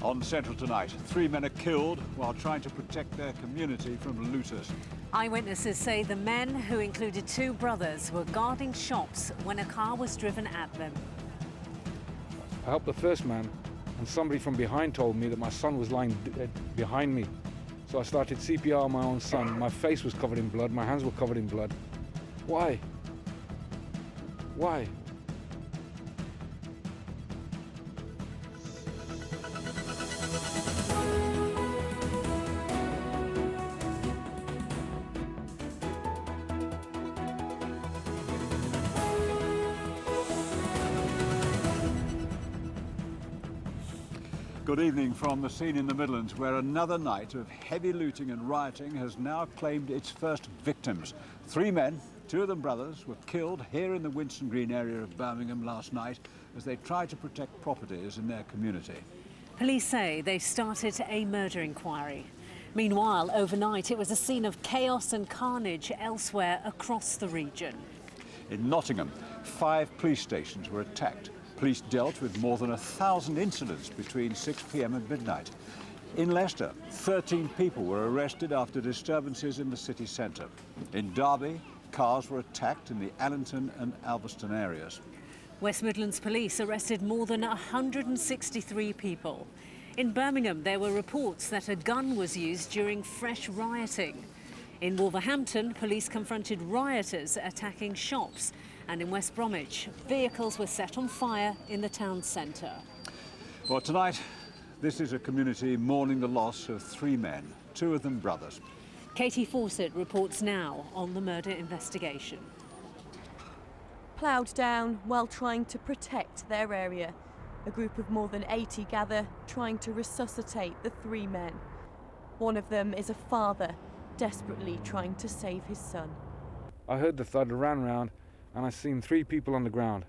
On Central tonight, 3 men are killed while trying to protect their community from looters. Eyewitnesses say the men, who included 2 brothers, were guarding shops when a car was driven at them. I helped the first man, and somebody from behind told me that my son was lying dead behind me. So I started CPR on my own son. My face was covered in blood, my hands were covered in blood. Why? Why? Good evening from the scene in the Midlands, where another night of heavy looting and rioting has now claimed its first victims. 3 men, 2 of them brothers, were killed here in the Winson Green area of Birmingham last night as they tried to protect properties in their community. Police say they started a murder inquiry. Meanwhile, overnight, it was a scene of chaos and carnage elsewhere across the region. In Nottingham, 5 police stations were attacked. Police dealt with more than 1,000 incidents between 6 p.m. and midnight. In Leicester, 13 people were arrested after disturbances in the city centre. In Derby, cars were attacked in the Allington and Alveston areas. West Midlands Police arrested more than 163 people. In Birmingham, there were reports that a gun was used during fresh rioting. In Wolverhampton, police confronted rioters attacking shops. And in West Bromwich, vehicles were set on fire in the town centre. Well, tonight, this is a community mourning the loss of 3 men, 2 of them brothers. Katie Fawcett reports now on the murder investigation. Ploughed down while trying to protect their area. A group of more than 80 gather, trying to resuscitate the 3 men. One of them is a father, desperately trying to save his son. I heard the thud, ran round, and I seen 3 people on the ground.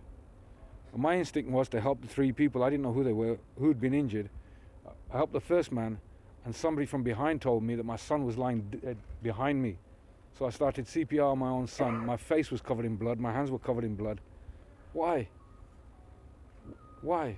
And my instinct was to help the 3 people. I didn't know who they were, who'd been injured. I helped the first man, and somebody from behind told me that my son was lying dead behind me. So I started CPR on my own son. My face was covered in blood, my hands were covered in blood. Why? Why?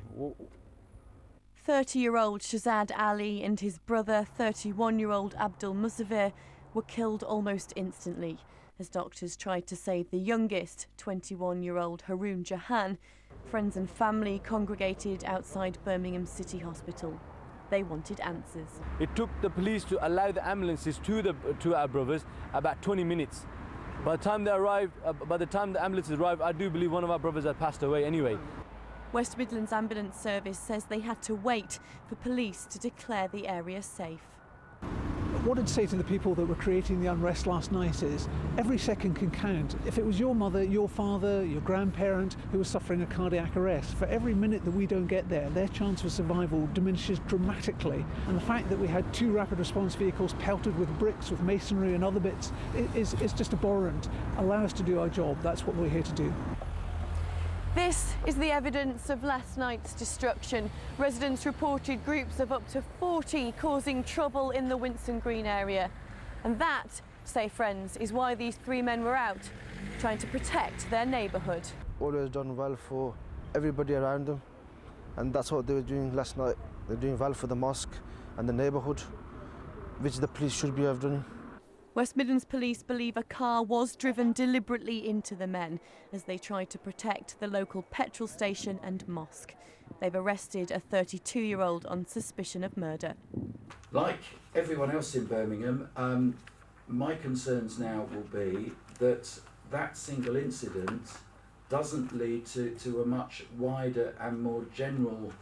30-year-old Shazad Ali and his brother, 31-year-old Abdul Musavir, were killed almost instantly as doctors tried to save the youngest, 21-year-old Haroon Jahan. Friends and family congregated outside Birmingham City Hospital. They wanted answers. It took the police to allow the ambulances to our brothers about 20 minutes. By the time they arrived, by the time the ambulances arrived, I do believe one of our brothers had passed away anyway. West Midlands Ambulance Service says they had to wait for police to declare the area safe. What I'd say to the people that were creating the unrest last night is every second can count. If it was your mother, your father, your grandparent who was suffering a cardiac arrest, for every minute that we don't get there, their chance of survival diminishes dramatically. And the fact that we had 2 rapid response vehicles pelted with bricks, with masonry and other bits is just abhorrent. Allow us to do our job. That's what we're here to do. This is the evidence of last night's destruction. Residents reported groups of up to 40 causing trouble in the Winson Green area. And that, say friends, is why these 3 men were out, trying to protect their neighbourhood. Always done well for everybody around them, and that's what they were doing last night. They're doing well for the mosque and the neighbourhood, which the police should be have done. West Midlands Police believe a car was driven deliberately into the men as they tried to protect the local petrol station and mosque. They've arrested a 32-year-old on suspicion of murder. Like everyone else in Birmingham, my concerns now will be that that single incident doesn't lead to a much wider and more general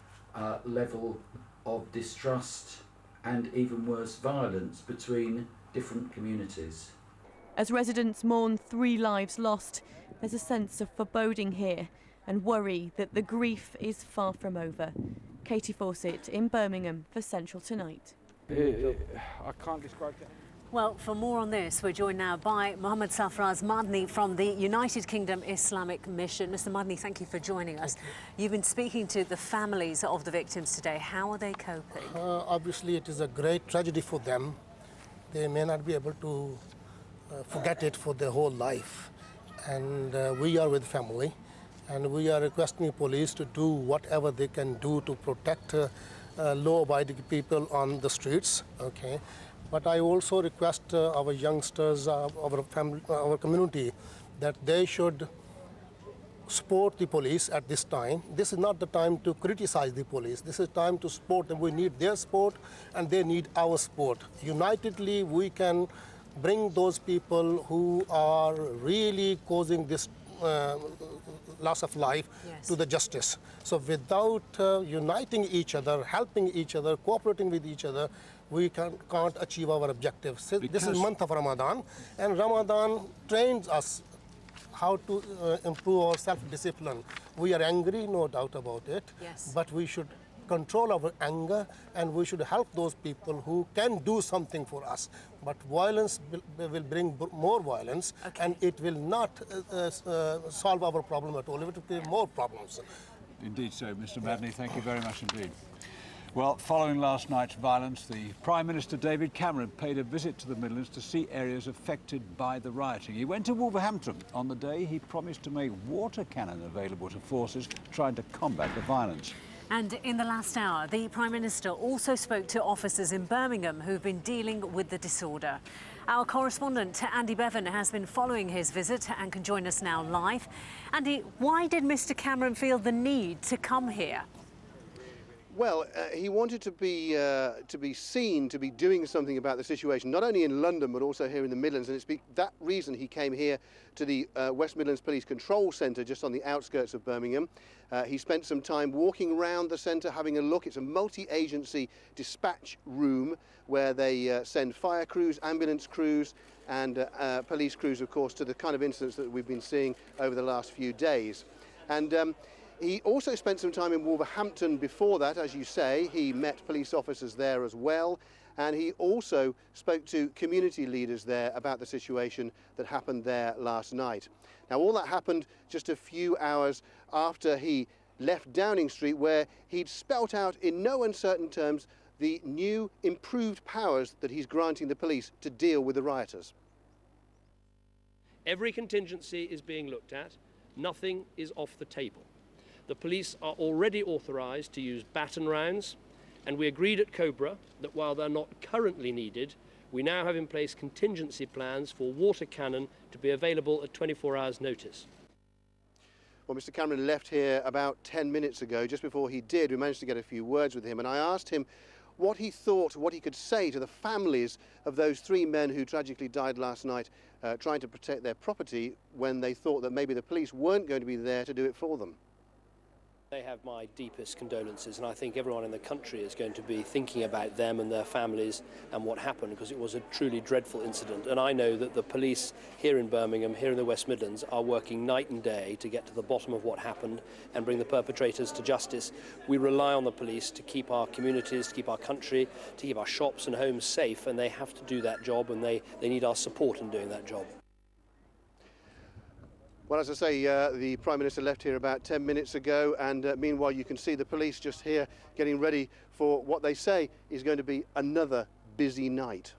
level of distrust and even worse violence between different communities. As residents mourn 3 lives lost, there's a sense of foreboding here and worry that the grief is far from over. Katie Fawcett in Birmingham for Central Tonight. I can't describe that. Well, for more on this, we're joined now by Mohammed Safraz Madni from the United Kingdom Islamic Mission. Mr. Madni, thank you for joining us. You've been speaking to the families of the victims today. How are they coping? Obviously, it is a great tragedy for them. They may not be able to forget it for their whole life. And we are with family, and we are requesting police to do whatever they can do to protect law-abiding people on the streets. Okay, but I also request our youngsters, our family, our community, that they should support the police at this time. This is not the time to criticize the police. This is time to support them. We need their support and they need our support. Unitedly, we can bring those people who are really causing this loss of life to the justice. So without uniting each other, helping each other, cooperating with each other, we can't achieve our objectives. So this is month of Ramadan, and Ramadan trains us how to improve our self-discipline. We are angry, no doubt about it, but we should control our anger and we should help those people who can do something for us. But violence will bring more violence and it will not solve our problem at all. It will create more problems. Indeed so, Mr. Madney, thank you very much indeed. Well, following last night's violence, the Prime Minister David Cameron paid a visit to the Midlands to see areas affected by the rioting. He went to Wolverhampton. On the day, he promised to make water cannon available to forces trying to combat the violence. And in the last hour, the Prime Minister also spoke to officers in Birmingham who've been dealing with the disorder. Our correspondent, Andy Bevan, has been following his visit and can join us now live. Andy, why did Mr. Cameron feel the need to come here? Well, he wanted to be seen to be doing something about the situation, not only in London but also here in the Midlands, and it's that reason he came here to the West Midlands Police Control Centre just on the outskirts of Birmingham. He spent some time walking around the centre, having a look. It's a multi-agency dispatch room where they send fire crews, ambulance crews and police crews, of course, to the kind of incidents that we've been seeing over the last few days. And he also spent some time in Wolverhampton before that, as you say. He met police officers there as well, and he also spoke to community leaders there about the situation that happened there last night. Now, all that happened just a few hours after he left Downing Street, where he'd spelt out in no uncertain terms the new improved powers that he's granting the police to deal with the rioters. Every contingency is being looked at. Nothing is off the table. The police are already authorised to use baton rounds, and we agreed at Cobra that while they're not currently needed, we now have in place contingency plans for water cannon to be available at 24 hours' notice. Well, Mr. Cameron left here about 10 minutes ago. Just before he did, we managed to get a few words with him, and I asked him what he thought, what he could say to the families of those 3 men who tragically died last night trying to protect their property when they thought that maybe the police weren't going to be there to do it for them. They have my deepest condolences, and I think everyone in the country is going to be thinking about them and their families and what happened, because it was a truly dreadful incident. And I know that the police here in Birmingham, here in the West Midlands, are working night and day to get to the bottom of what happened and bring the perpetrators to justice. We rely on the police to keep our communities, to keep our country, to keep our shops and homes safe, and they have to do that job, and they need our support in doing that job. Well, as I say, the Prime Minister left here about 10 minutes ago, and meanwhile you can see the police just here getting ready for what they say is going to be another busy night.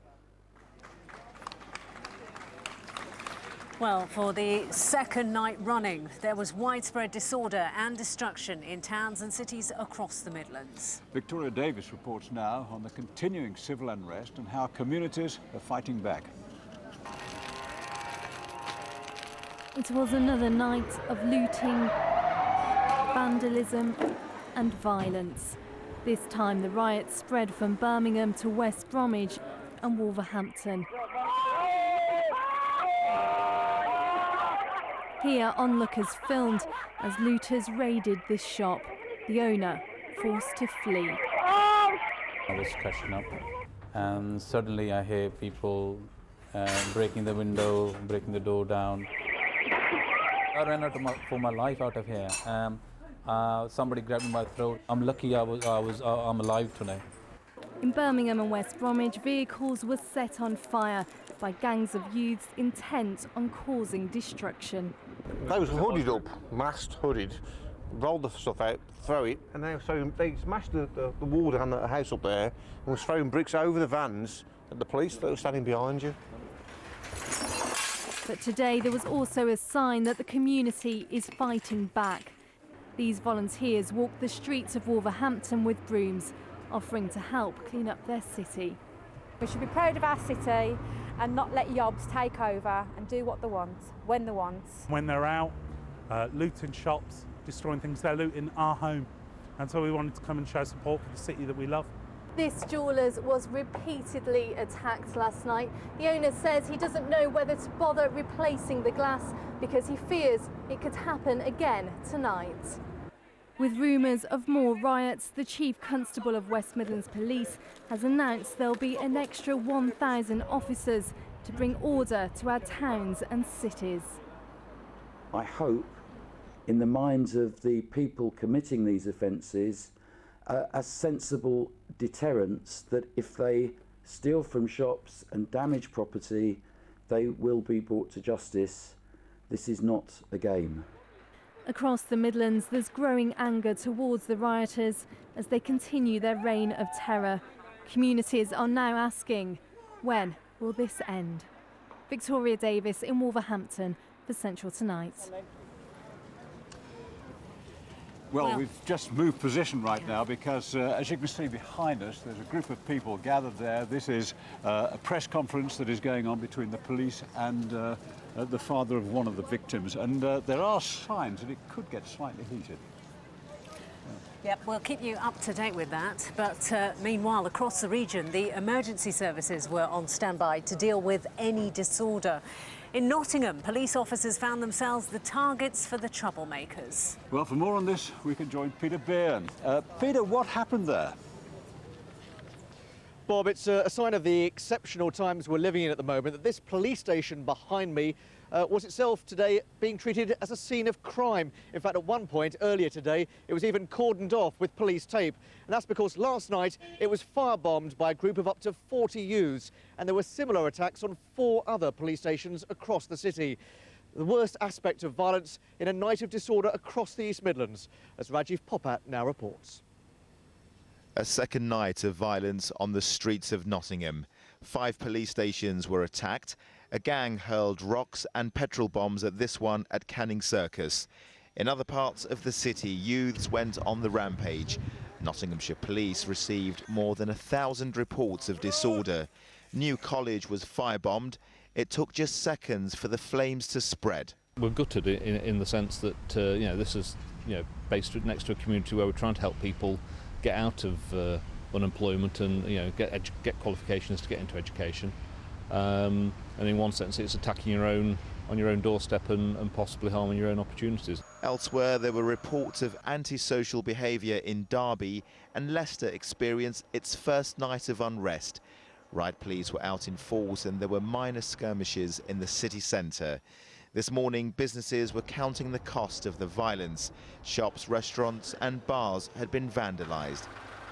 Well, for the second night running, there was widespread disorder and destruction in towns and cities across the Midlands. Victoria Davis reports now on the continuing civil unrest and how communities are fighting back. It was another night of looting, vandalism and violence. This time the riots spread from Birmingham to West Bromwich and Wolverhampton. Here onlookers filmed as looters raided this shop, the owner forced to flee. I was crashing up and suddenly I hear people breaking the window, breaking the door down. I ran out for my life out of here. Somebody grabbed my throat. I'm lucky I'm alive today. In Birmingham and West Bromwich, vehicles were set on fire by gangs of youths intent on causing destruction. They was hooded up, masked, hooded, rolled the stuff out, throw it, and they smashed the wall down the house up there and was throwing bricks over the vans at the police that were standing behind you. But today there was also a sign that the community is fighting back. These volunteers walked the streets of Wolverhampton with brooms, offering to help clean up their city. We should be proud of our city and not let yobs take over and do what they want, when they want. When they're out, looting shops, destroying things, they're looting our home. And so we wanted to come and show support for the city that we love. This jeweller's was repeatedly attacked last night. The owner says he doesn't know whether to bother replacing the glass because he fears it could happen again tonight. With rumours of more riots, the Chief Constable of West Midlands Police has announced there'll be an extra 1,000 officers to bring order to our towns and cities. I hope, in the minds of the people committing these offences, a sensible deterrence that if they steal from shops and damage property, they will be brought to justice. This is not a game. Across the Midlands, there's growing anger towards the rioters as they continue their reign of terror. Communities are now asking, when will this end? Victoria Davis in Wolverhampton for Central Tonight. Well, we've just moved position right now because, as you can see behind us, there's a group of people gathered there. This is a press conference that is going on between the police and the father of one of the victims. And there are signs that it could get slightly heated. Yep, we'll keep you up to date with that. But meanwhile, across the region, the emergency services were on standby to deal with any disorder. In Nottingham, police officers found themselves the targets for the troublemakers. Well, for more on this, we can join Peter Byrne. Peter, what happened there? Bob, it's a sign of the exceptional times we're living in at the moment that this police station behind me was itself today being treated as a scene of crime. In fact, at one point earlier today, it was even cordoned off with police tape. And that's because last night it was firebombed by a group of up to 40 youths. And there were similar attacks on 4 other police stations across the city. The worst aspect of violence in a night of disorder across the East Midlands, as Rajiv Popat now reports. A second night of violence on the streets of Nottingham. 5 police stations were attacked. A gang hurled rocks and petrol bombs at this one at Canning Circus. In other parts of the city, youths went on the rampage. Nottinghamshire Police received more than 1,000 reports of disorder. New College was firebombed. It took just seconds for the flames to spread. We're gutted in the sense that this is based next to a community where we're trying to help people get out of unemployment and get qualifications to get into education. And in one sense, it's attacking on your own doorstep and possibly harming your own opportunities. Elsewhere, there were reports of antisocial behaviour in Derby, and Leicester experienced its first night of unrest. Riot police were out in force and there were minor skirmishes in the city centre. This morning, businesses were counting the cost of the violence. Shops, restaurants and bars had been vandalised.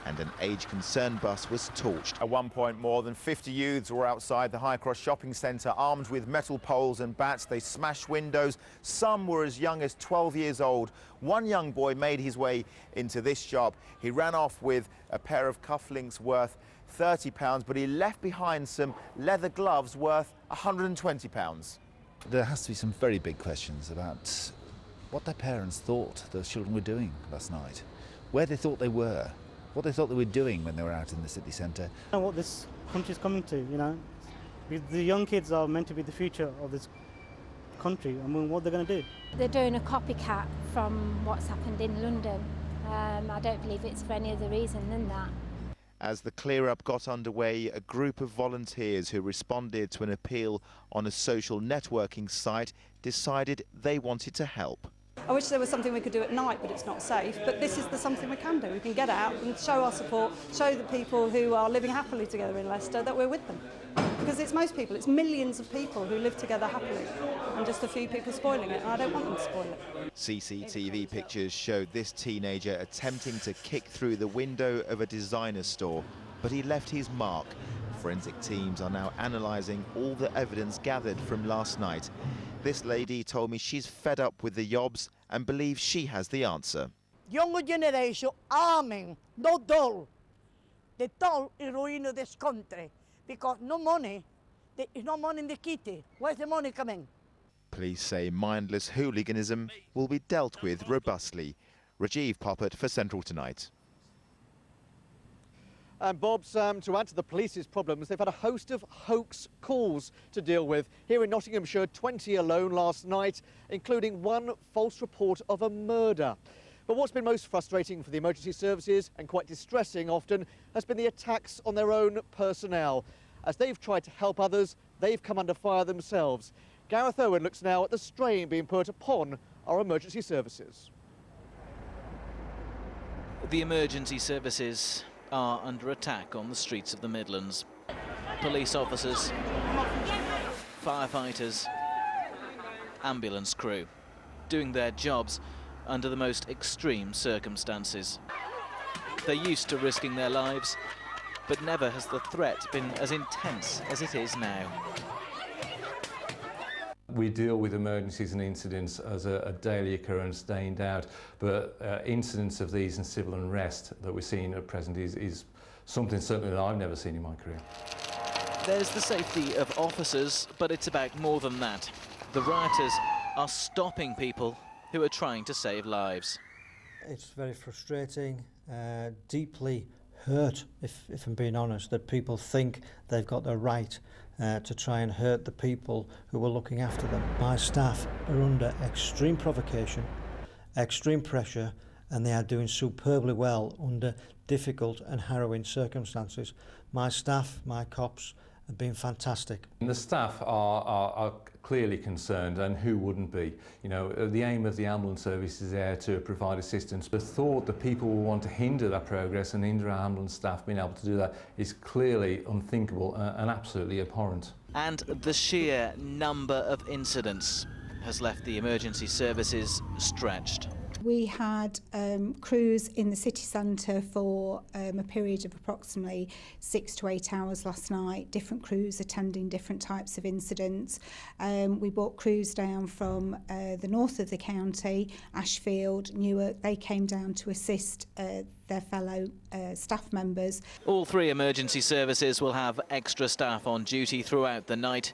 And an age concerned bus was torched. At one point, more than 50 youths were outside the High Cross shopping centre, armed with metal poles and bats. They smashed windows. Some were as young as 12 years old. One young boy made his way into this shop. He ran off with a pair of cufflinks worth £30, but he left behind some leather gloves worth £120. There has to be some very big questions about what their parents thought those children were doing last night, where they thought they were, what they thought they were doing when they were out in the city centre. And what this country's coming to, The young kids are meant to be the future of this country. I mean, what they're going to do? They're doing a copycat from what's happened in London. I don't believe it's for any other reason than that. As the clear-up got underway, a group of volunteers who responded to an appeal on a social networking site decided they wanted to help. I wish there was something we could do at night, but it's not safe. But this is something we can do. We can get out and show our support, show the people who are living happily together in Leicester that we're with them. Because it's most people, it's millions of people who live together happily, and just a few people spoiling it, and I don't want them to spoil it. CCTV pictures showed this teenager attempting to kick through the window of a designer store, but he left his mark. Forensic teams are now analysing all the evidence gathered from last night. This lady told me she's fed up with the yobs and believes she has the answer. Younger generation arming, no dull. The dull is ruining this country because no money. There is no money in the kitty. Where's the money coming? Police say mindless hooliganism will be dealt with robustly. Rajiv Popat for Central Tonight. And Bob, Sam, to add to the police's problems, they've had a host of hoax calls to deal with. Here in Nottinghamshire, 20 alone last night, including one false report of a murder. But what's been most frustrating for the emergency services, and quite distressing often, has been the attacks on their own personnel. As they've tried to help others, they've come under fire themselves. Gareth Owen looks now at the strain being put upon our emergency services. The emergency services are under attack on the streets of the Midlands. Police officers, firefighters, ambulance crew, doing their jobs under the most extreme circumstances. They're used to risking their lives, but never has the threat been as intense as it is now. We deal with emergencies and incidents as a daily occurrence, day in, day out, but incidents of these and civil unrest that we're seeing at present is something certainly that I've never seen in my career. There's the safety of officers, but it's about more than that. The rioters are stopping people who are trying to save lives. It's very frustrating, deeply hurt, if I'm being honest, that people think they've got the right to try and hurt the people who are looking after them. My staff are under extreme provocation, extreme pressure, and they are doing superbly well under difficult and harrowing circumstances. My staff, my cops, have been fantastic. And the staff are clearly concerned, and who wouldn't be? You know, the aim of the ambulance service is there to provide assistance. The thought that people will want to hinder that progress and hinder our ambulance staff being able to do that is clearly unthinkable and absolutely abhorrent. And the sheer number of incidents has left the emergency services stretched. We had crews in the city centre for a period of approximately 6 to 8 hours last night, different crews attending different types of incidents. We brought crews down from the north of the county, Ashfield, Newark. They came down to assist their fellow staff members. All three emergency services will have extra staff on duty throughout the night,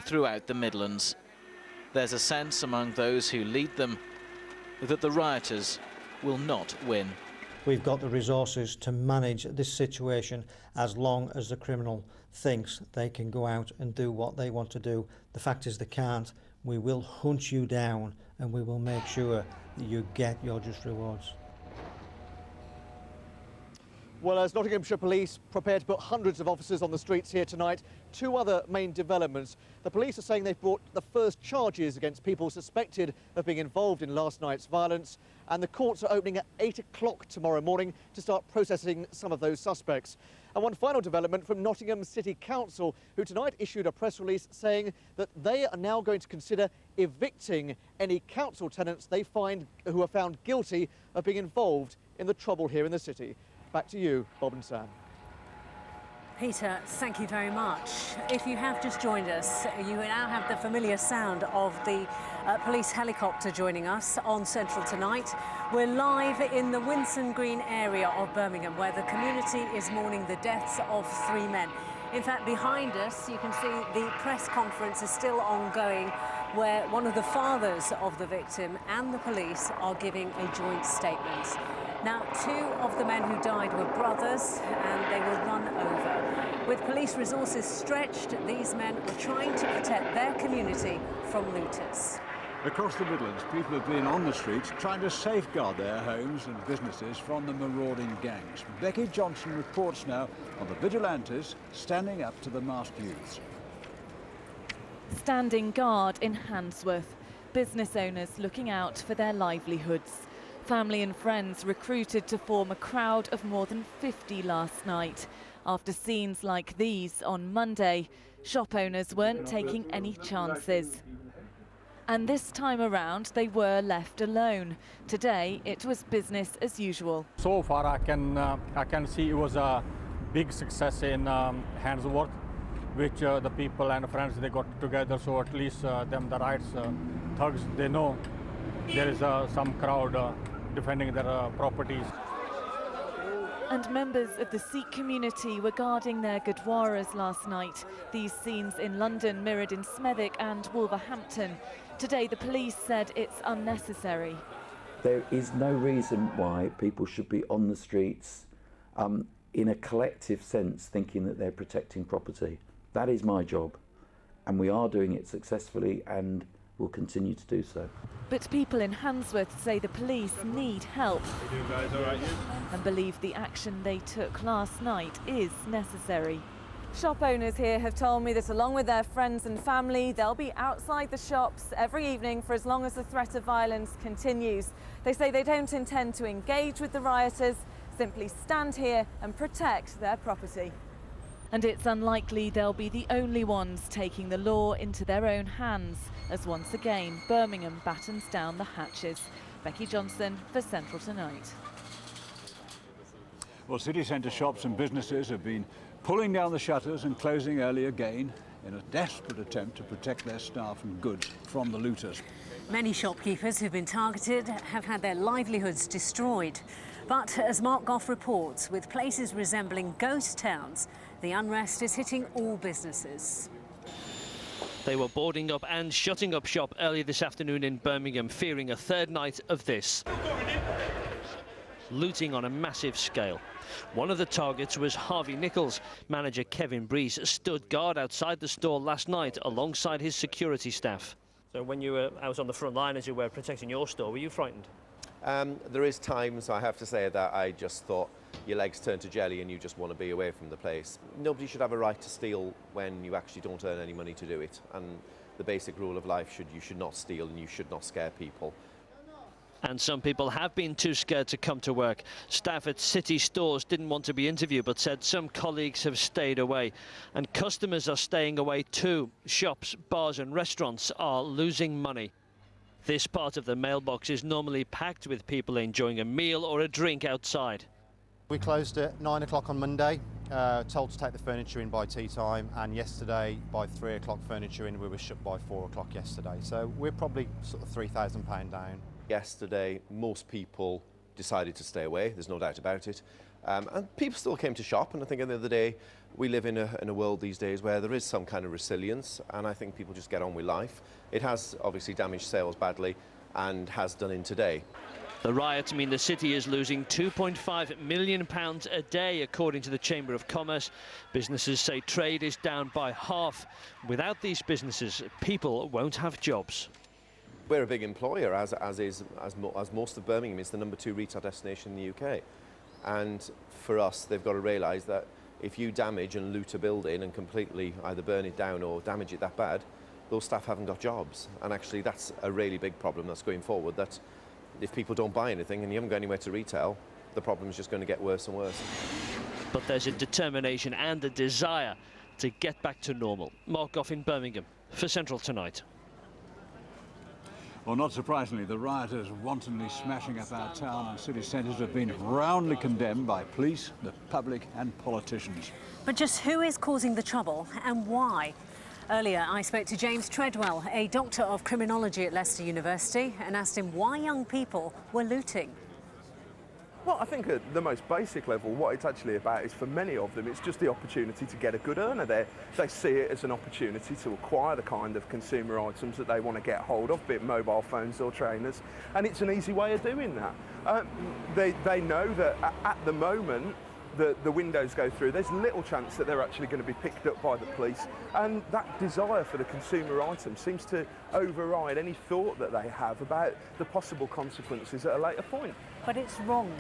throughout the Midlands. There's a sense among those who lead them that the rioters will not win. We've got the resources to manage this situation as long as the criminal thinks they can go out and do what they want to do. The fact is they can't. We will hunt you down and we will make sure that you get your just rewards. Well, as Nottinghamshire Police prepare to put hundreds of officers on the streets here tonight, two other main developments. The police are saying they've brought the first charges against people suspected of being involved in last night's violence, and the courts are opening at 8 o'clock tomorrow morning to start processing some of those suspects. And one final development from Nottingham City Council, who tonight issued a press release saying that they are now going to consider evicting any council tenants they find who are found guilty of being involved in the trouble here in the city. Back to you, Bob and Sam. Peter, thank you very much. If you have just joined us, you now have the familiar sound of the police helicopter joining us on Central tonight. We're live in the Winson Green area of Birmingham, where the community is mourning the deaths of 3 men. In fact, behind us, you can see the press conference is still ongoing, where one of the fathers of the victim and the police are giving a joint statement. Now, 2 of the men who died were brothers and they were run over. With police resources stretched, these men were trying to protect their community from looters. Across the Midlands, people have been on the streets trying to safeguard their homes and businesses from the marauding gangs. Becky Johnson reports now on the vigilantes standing up to the masked youths. Standing guard in Handsworth, business owners looking out for their livelihoods. Family and friends recruited to form a crowd of more than 50 last night. After scenes like these on Monday, shop owners weren't taking any chances. And this time around, they were left alone. Today, it was business as usual. So far, I can see it was a big success in Handsworth, which the people and friends, they got together. So at least the rights thugs, they know there is some crowd defending their properties. And members of the Sikh community were guarding their gurdwaras last night. These scenes in London mirrored in Smethwick and Wolverhampton. Today, the police said it's unnecessary. There is no reason why people should be on the streets in a collective sense, thinking that they're protecting property. That is my job, and we are doing it successfully and will continue to do so. But people in Handsworth say the police need help and believe the action they took last night is necessary. Shop owners here have told me that along with their friends and family, they'll be outside the shops every evening for as long as the threat of violence continues. They say they don't intend to engage with the rioters, simply stand here and protect their property. And it's unlikely they'll be the only ones taking the law into their own hands, as once again Birmingham battens down the hatches. Becky Johnson for Central Tonight. Well, city centre shops and businesses have been pulling down the shutters and closing early again in a desperate attempt to protect their staff and goods from the looters. Many shopkeepers who've been targeted have had their livelihoods destroyed. But as Mark Goff reports, with places resembling ghost towns, the unrest is hitting all businesses. They were boarding up and shutting up shop early this afternoon in Birmingham, fearing a third night of this. Looting on a massive scale. One of the targets was Harvey Nichols. Manager Kevin Breeze stood guard outside the store last night alongside his security staff. So when you were out on the front line, as you were protecting your store, were you frightened? There is times, I have to say, that I just thought your legs turn to jelly and you just want to be away from the place. Nobody should have a right to steal when you actually don't earn any money to do it. And the basic rule of life you should not steal and you should not scare people. And some people have been too scared to come to work. Staff at city stores didn't want to be interviewed but said some colleagues have stayed away. And customers are staying away too. Shops, bars and restaurants are losing money. This part of the mailbox is normally packed with people enjoying a meal or a drink outside. We closed at 9 o'clock on Monday, told to take the furniture in by tea time, and yesterday by 3 o'clock furniture in. We were shut by 4 o'clock yesterday, so we're probably sort of £3,000 down. Yesterday, most people decided to stay away, there's no doubt about it. And people still came to shop, and I think at the end of the day, we live in a world these days where there is some kind of resilience, and I think people just get on with life. It has obviously damaged sales badly, and has done in today. The riots mean the city is losing £2.5 million a day, according to the Chamber of Commerce. Businesses say trade is down by half. Without these businesses, people won't have jobs. We're a big employer, as most of Birmingham is the #2 retail destination in the UK. And for us, they've got to realise that if you damage and loot a building and completely either burn it down or damage it that bad, those staff haven't got jobs. And actually that's a really big problem that's going forward, that if people don't buy anything and you haven't got anywhere to retail, the problem is just going to get worse and worse. But there's a determination and a desire to get back to normal. Mark Goff in Birmingham for Central Tonight. Well, not surprisingly, the rioters wantonly smashing up our town and city centres have been roundly condemned by police, the public and politicians. But just who is causing the trouble and why? Earlier, I spoke to James Treadwell, a doctor of criminology at Leicester University, and asked him why young people were looting. Well, I think at the most basic level, what it's actually about is for many of them, it's just the opportunity to get a good earner there. They see it as an opportunity to acquire the kind of consumer items that they want to get hold of, be it mobile phones or trainers, and it's an easy way of doing that. They know that at the moment, the windows go through, there's little chance that they're actually going to be picked up by the police, and that desire for the consumer item seems to override any thought that they have about the possible consequences at a later point. But it's wrong.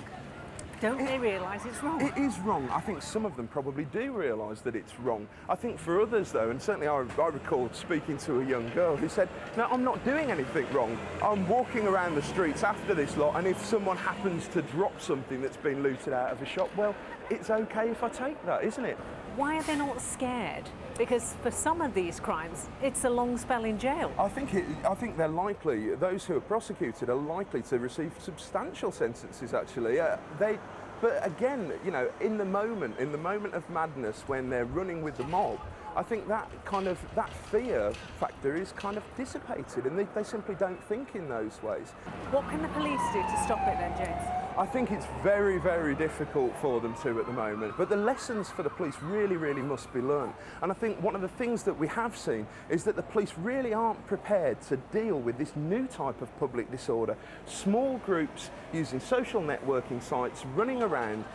Don't they realise it's wrong? It is wrong. I think some of them probably do realise that it's wrong. I think for others, though, and certainly I recall speaking to a young girl who said, no, I'm not doing anything wrong. I'm walking around the streets after this lot, and if someone happens to drop something that's been looted out of a shop, well, it's okay if I take that, isn't it? Why are they not scared? Because for some of these crimes, it's a long spell in jail. I think they're likely, those who are prosecuted are likely to receive substantial sentences, actually. But again, you know, in the moment of madness, when they're running with the mob, I think that fear factor is kind of dissipated, and they simply don't think in those ways. What can the police do to stop it then, James? I think it's very, very difficult for them to at the moment, but the lessons for the police really, really must be learned. And I think one of the things that we have seen is that the police really aren't prepared to deal with this new type of public disorder. Small groups using social networking sites, running around,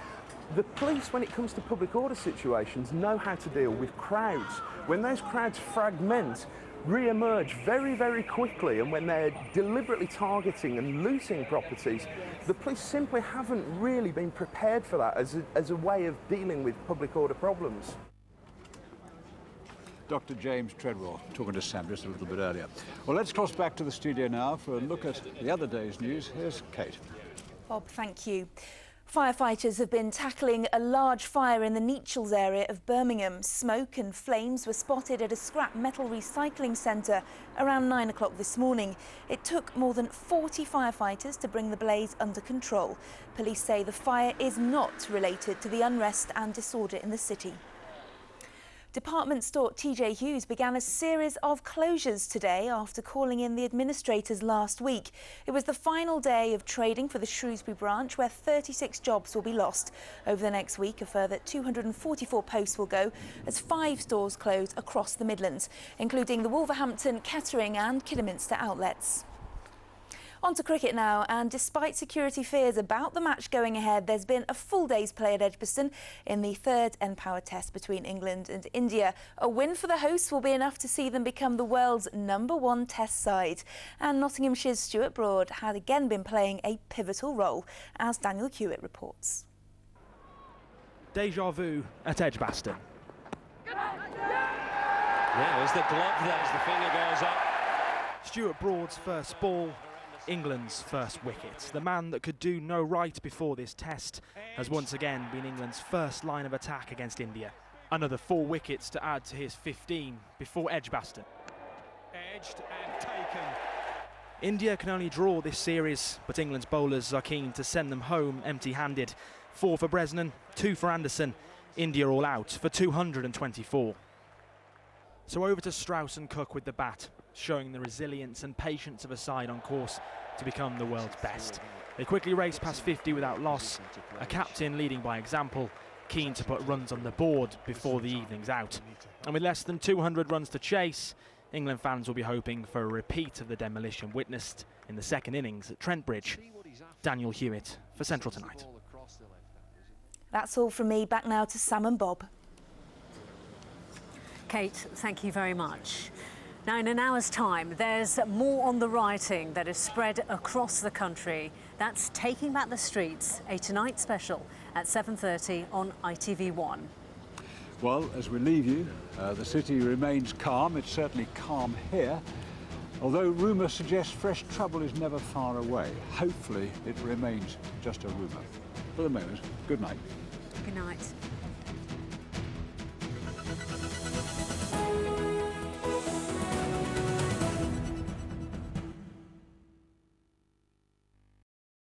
The police, when it comes to public order situations, know how to deal with crowds. When those crowds fragment, re-emerge very, very quickly, and when they're deliberately targeting and looting properties, the police simply haven't really been prepared for that as a way of dealing with public order problems. Dr. James Treadwell talking to Sam just a little bit earlier. Well, let's cross back to the studio now for a look at the other day's news. Here's Kate. Bob, thank you. Firefighters have been tackling a large fire in the Nechells area of Birmingham. Smoke and flames were spotted at a scrap metal recycling centre around 9 o'clock this morning. It took more than 40 firefighters to bring the blaze under control. Police say the fire is not related to the unrest and disorder in the city. Department store TJ Hughes began a series of closures today after calling in the administrators last week. It was the final day of trading for the Shrewsbury branch, where 36 jobs will be lost. Over the next week, a further 244 posts will go as 5 stores close across the Midlands, including the Wolverhampton, Kettering and Kidderminster outlets. On to cricket now, and despite security fears about the match going ahead, there's been a full day's play at Edgbaston in the third N-Power test between England and India. A win for the hosts will be enough to see them become the world's #1 test side. And Nottinghamshire's Stuart Broad had again been playing a pivotal role, as Daniel Hewitt reports. Deja vu at Edgbaston. There's the glove, there's the finger goes up. Stuart Broad's first ball, England's first wicket. The man that could do no right before this test has once again been England's first line of attack against India. Another 4 wickets to add to his 15 before Edgbaston. Edged and taken. India can only draw this series, but England's bowlers are keen to send them home empty-handed. 4 for Bresnan, 2 for Anderson. India all out for 224. So over to Strauss and Cook with the bat, showing the resilience and patience of a side on course to become the world's best. They quickly race past 50 without loss, a captain leading by example, keen to put runs on the board before the evening's out. And with less than 200 runs to chase, England fans will be hoping for a repeat of the demolition witnessed in the second innings at Trent Bridge. Daniel Hewitt for Central Tonight. That's all from me. Back now to Sam and Bob. Kate, thank you very much. Now, in an hour's time, there's more on the rioting that is spread across the country. That's Taking Back the Streets, a Tonight special at 7:30 on ITV1. Well, as we leave you, the city remains calm. It's certainly calm here, although rumour suggests fresh trouble is never far away. Hopefully, it remains just a rumour. For the moment, good night. Good night.